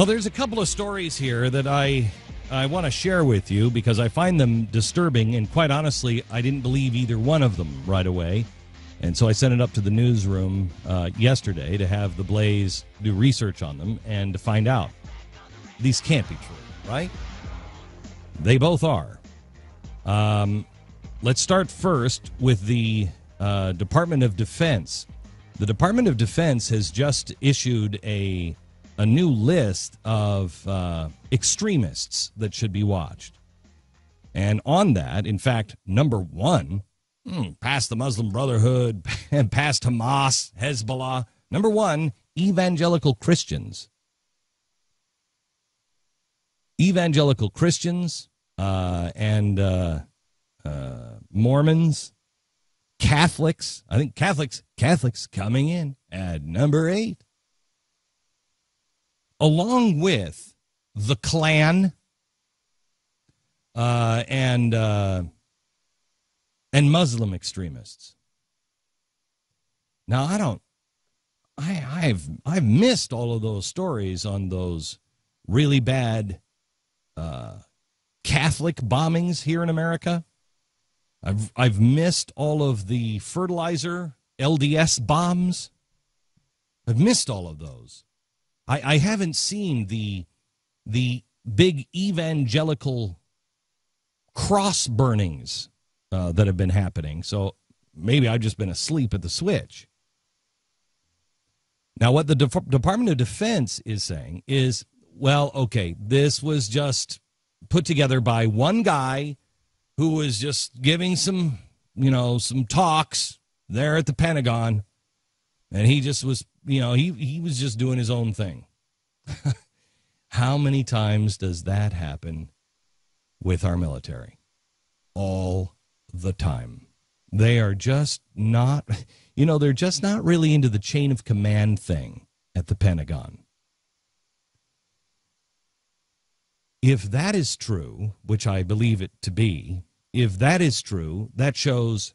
Well, there's a couple of stories here that I want to share with you because I find them disturbing, and quite honestly, I didn't believe either one of them right away. And so I sent it up to the newsroom yesterday to have the Blaze do research on them and to find out. These can't be true, right? They both are. Let's start first with the Department of Defense. The Department of Defense has just issued a new list of extremists that should be watched. And on that, in fact, number one, past the Muslim Brotherhood and past Hamas, Hezbollah, number one, evangelical Christians. Evangelical Christians and Mormons, Catholics. I think Catholics coming in at number 8. Along with the Klan and Muslim extremists. Now, I've missed all of those stories on those really bad Catholic bombings here in America. I've missed all of the fertilizer LDS bombs. I've missed all of those. I haven't seen the big evangelical cross burnings that have been happening. So maybe I've just been asleep at the switch. Now, what the Department of Defense is saying is, well, okay, this was just put together by one guy who was just giving some talks there at the Pentagon, and he just was, he was just doing his own thing. How many times does that happen with our military? All the time. They are just not, they're just not really into the chain of command thing at the Pentagon. If that is true, which I believe it to be, if that is true, that shows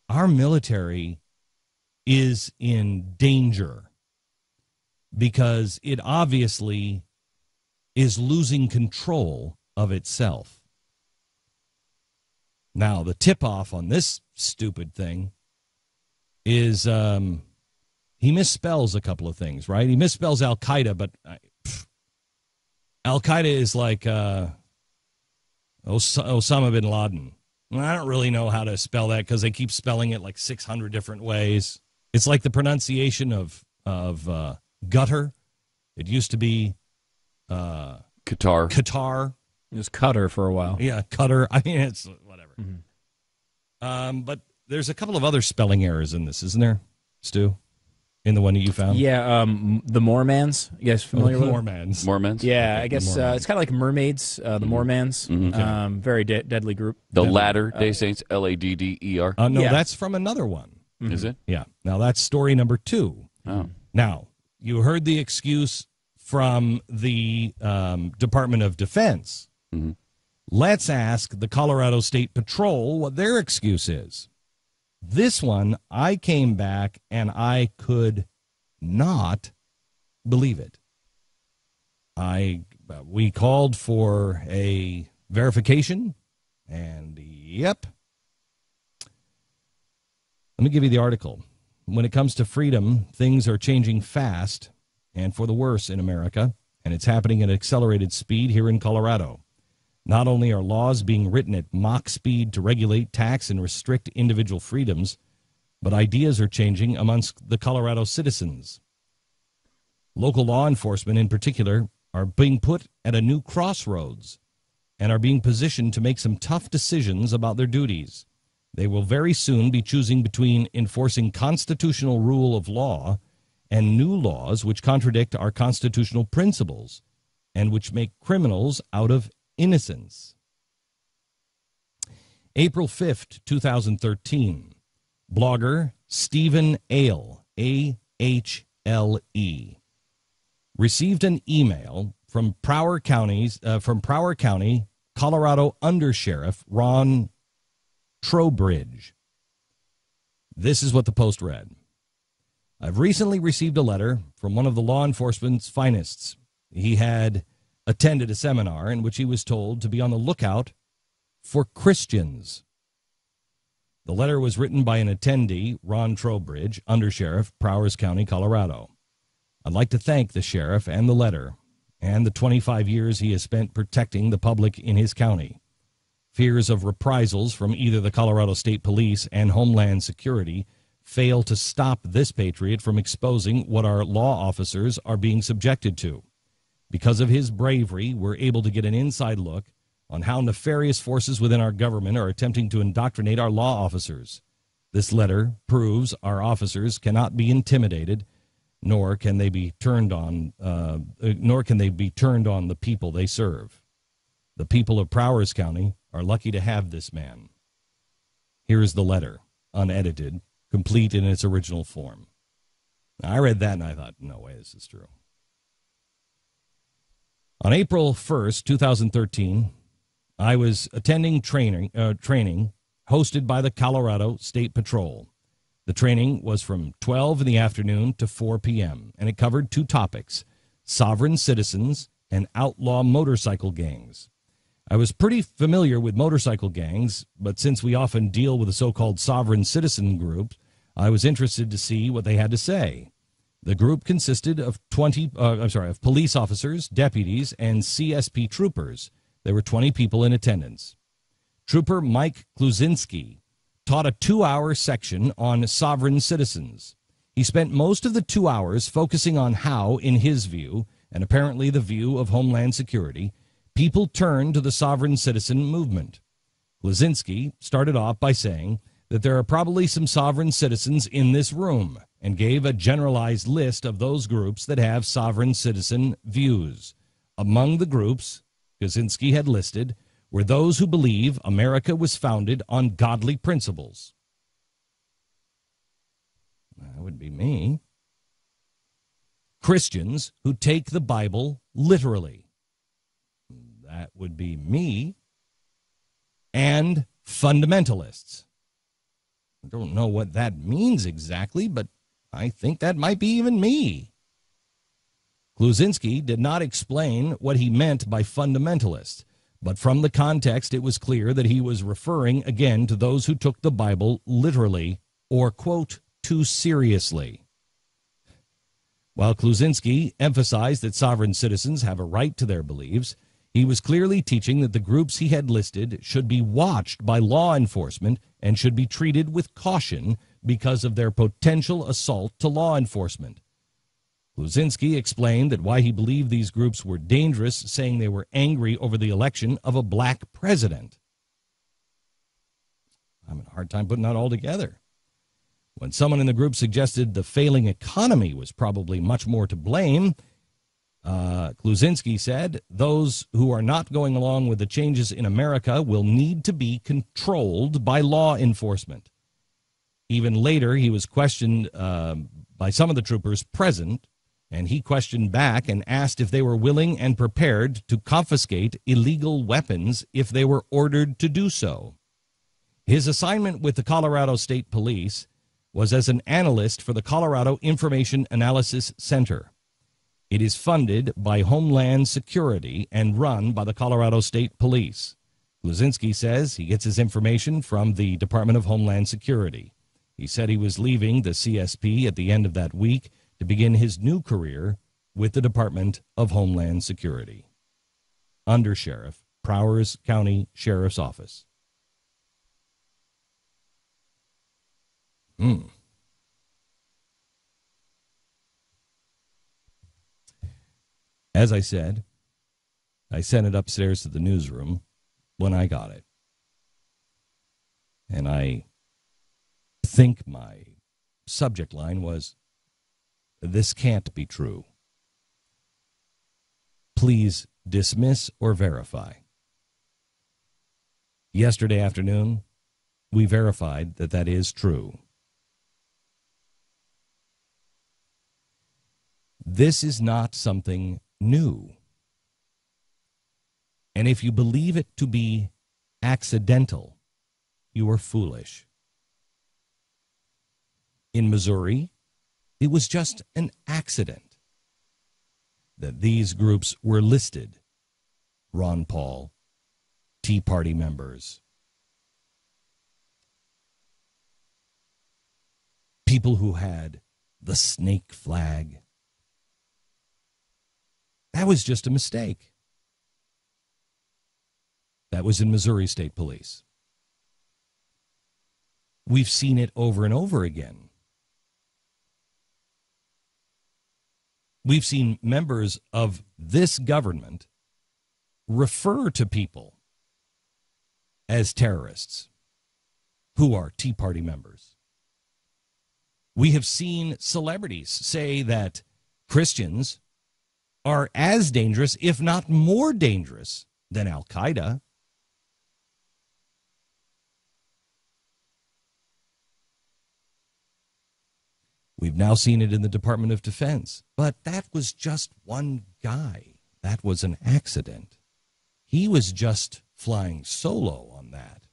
our military is in danger because it obviously is losing control of itself. Now, the tip-off on this stupid thing is he misspells a couple of things, right? He misspells Al-Qaeda, but Al-Qaeda is like Osama bin Laden. I don't really know how to spell that because they keep spelling it like 600 different ways. It's like the pronunciation of gutter. It used to be Qatar. It was Cutter for a while. Yeah, Cutter. I mean, it's whatever. Mm-hmm. But there's a couple of other spelling errors in this, isn't there, Stu? In the one that you found? Yeah, the Mormons. You guys familiar with Mormons? Mormons? Yeah, okay, I guess it's kind of like mermaids, the Mormons. Mm-hmm. Very deadly group. The Latter-day Saints, Ladder. No, that's from another one. Mm-hmm. Is it? Yeah. Now, that's story number 2. Oh. Now, you heard the excuse from the Department of Defense. Mm-hmm. Let's ask the Colorado State Patrol what their excuse is. This one, I came back and I could not believe it. We called for a verification, and yep. Let me give you the article. When it comes to freedom, things are changing fast and for the worse in America, and it's happening at accelerated speed here in Colorado. Not only are laws being written at Mach speed to regulate, tax, and restrict individual freedoms, but ideas are changing amongst the Colorado citizens. Local law enforcement, in particular, are being put at a new crossroads and are being positioned to make some tough decisions about their duties. They will very soon be choosing between enforcing constitutional rule of law and new laws which contradict our constitutional principles and which make criminals out of innocence. April 5th, 2013, blogger Stephen Ahle, A-H-L-E, received an email from Broward County, Colorado Undersheriff Ron Trowbridge. This is what the post read. I've recently received a letter from one of the law enforcement's finest. He had attended a seminar in which he was told to be on the lookout for Christians. The letter was written by an attendee, Ron Trowbridge, Undersheriff, Prowers County, Colorado. I'd like to thank the sheriff and the letter and the 25 years he has spent protecting the public in his county. Fears of reprisals from either the Colorado State Police and Homeland Security fail to stop this patriot from exposing what our law officers are being subjected to. Because of his bravery, we're able to get an inside look on how nefarious forces within our government are attempting to indoctrinate our law officers. This letter proves our officers cannot be intimidated, nor can they be turned on the people they serve. The people of Prowers County are lucky to have this man. Here is the letter, unedited, complete in its original form. Now, I read that and I thought, no way, this is true. On April 1st, 2013, I was attending training hosted by the Colorado State Patrol. The training was from 12 in the afternoon to 4 p.m., and it covered two topics: sovereign citizens and outlaw motorcycle gangs. I was pretty familiar with motorcycle gangs, but since we often deal with the so-called sovereign citizen groups, I was interested to see what they had to say. The group consisted of of police officers, deputies, and CSP troopers. There were 20 people in attendance. Trooper Mike Kluzinski taught a 2-hour section on sovereign citizens. He spent most of the 2 hours focusing on how, in his view, and apparently the view of Homeland Security, people turn to the sovereign citizen movement. Kluzinski started off by saying that there are probably some sovereign citizens in this room, and gave a generalized list of those groups that have sovereign citizen views. Among the groups Kluzinski had listed were those who believe America was founded on godly principles. That would be me. Christians who take the Bible literally. That would be me. And fundamentalists. I don't know what that means exactly, but I think that might be even me. Kluzinski did not explain what he meant by fundamentalist, but from the context it was clear that he was referring again to those who took the Bible literally or, quote, too seriously. While Kluzinski emphasized that sovereign citizens have a right to their beliefs, he was clearly teaching that the groups he had listed should be watched by law enforcement and should be treated with caution because of their potential assault to law enforcement. Kluzinski explained that why he believed these groups were dangerous, saying they were angry over the election of a black president. I'm having a hard time putting that all together. When someone in the group suggested the failing economy was probably much more to blame, Kluzinski said those who are not going along with the changes in America will need to be controlled by law enforcement. Even later, he was questioned by some of the troopers present, and he questioned back and asked if they were willing and prepared to confiscate illegal weapons if they were ordered to do so. His assignment with the Colorado State Police was as an analyst for the Colorado Information Analysis Center. It is funded by Homeland Security and run by the Colorado State Police. Kluzinski says he gets his information from the Department of Homeland Security. He said he was leaving the CSP at the end of that week to begin his new career with the Department of Homeland Security. Undersheriff, Prowers County Sheriff's Office. As I said, I sent it upstairs to the newsroom when I got it. And I think my subject line was, "This can't be true. Please dismiss or verify." Yesterday afternoon, we verified that that is true. This is not something new. And if you believe it to be accidental, you are foolish. In Missouri, It was just an accident that these groups were listed. Ron Paul, Tea Party members, people who had the snake flag. That was just a mistake. That was in Missouri State Police. We've seen it over and over again. We've seen members of this government refer to people as terrorists who are Tea Party members. We have seen celebrities say that Christians are as dangerous, if not more dangerous, than Al-Qaeda. We've now seen it in the Department of Defense. But that was just one guy. That was an accident. He was just flying solo on that.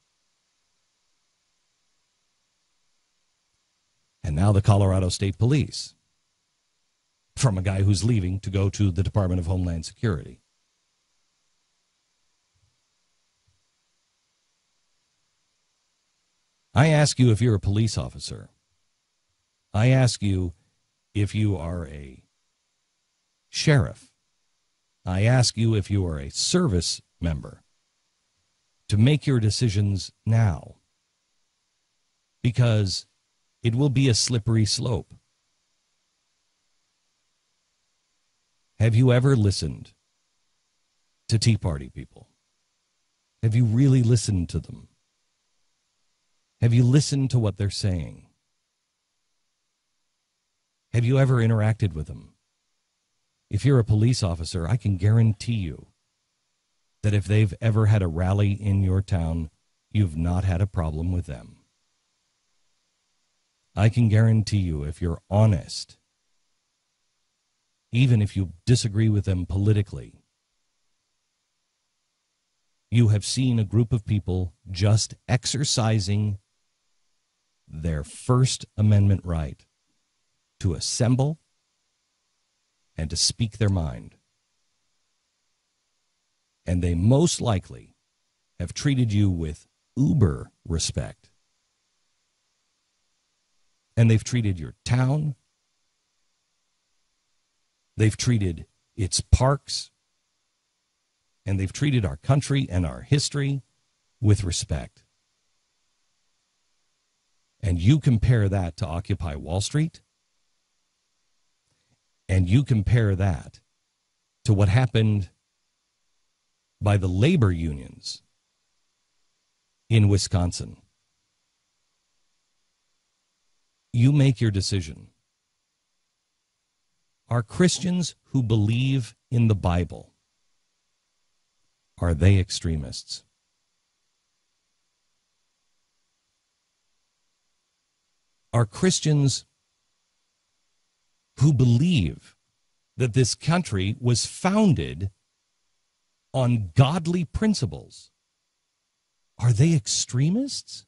And now the Colorado State Police, from a guy who's leaving to go to the Department of Homeland Security. I ask you if you're a police officer. I ask you if you are a sheriff. I ask you if you are a service member to make your decisions now, because it will be a slippery slope. Have you ever listened to Tea Party people? Have you really listened to them? Have you listened to what they're saying? Have you ever interacted with them? If you're a police officer, I can guarantee you that if they've ever had a rally in your town, you've not had a problem with them. I can guarantee you, if you're honest, even if you disagree with them politically, you have seen a group of people just exercising their First Amendment right to assemble and to speak their mind. And they most likely have treated you with uber respect. And they've treated your town. They've treated its parks. And they've treated our country and our history with respect. And you compare that to Occupy Wall Street, and you compare that to what happened by the labor unions in Wisconsin. You make your decision. Are Christians who believe in the Bible, are they extremists? Are Christians who believe that this country was founded on godly principles, are they extremists?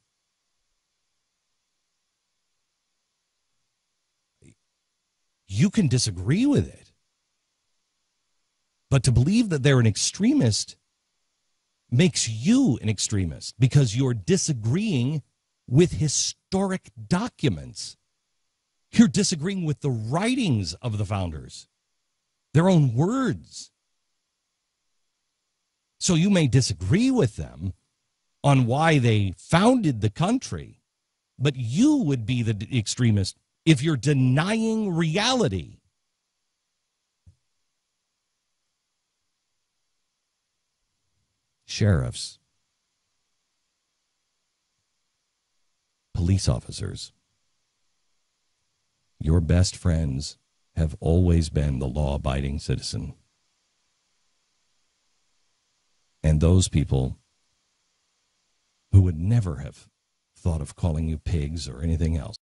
You can disagree with it, but to believe that they're an extremist makes you an extremist because you're disagreeing with historic documents. You're disagreeing with the writings of the founders, their own words. So you may disagree with them on why they founded the country, but you would be the extremist if you're denying reality. Sheriffs, police officers, your best friends have always been the law-abiding citizen. And those people who would never have thought of calling you pigs or anything else.